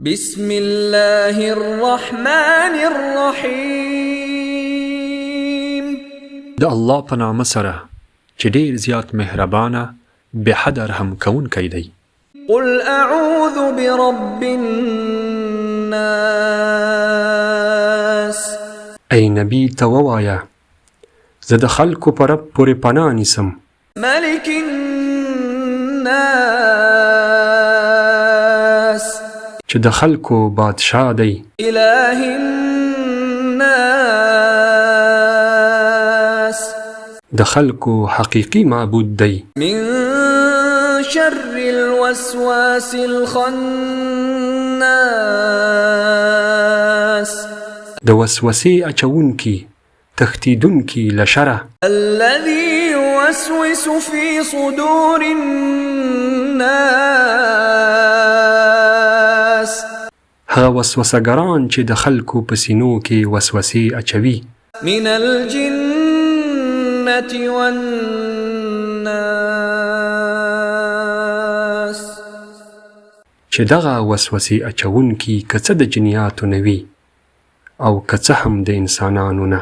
بسم الله الرحمن الرحيم. د الله په نامه سره چې ډېر زیات مهربانه بې حده رحم کوونکی دی. قل اعوذ برب الناس. ای نبی ته ووایه زه د خلکو په رب پورې پناه نیسم. ملک الناس. چې د خلکو بادشاه دی. اله الناس. د خلکو حقیقي معبود دی. من شر الوسواس الخناس. د وسوسې اچونکي تښتېدونکي له شره. الذي يوسوس في صدور الناس. هغه وسوسهګران چې د خلکو په سینو کې وسوسې اچوي. من الجنة والناس. چې دغه وسوسې اچونکي که څه د جنیاتو نه وي او که څه هم د انسانانو نه.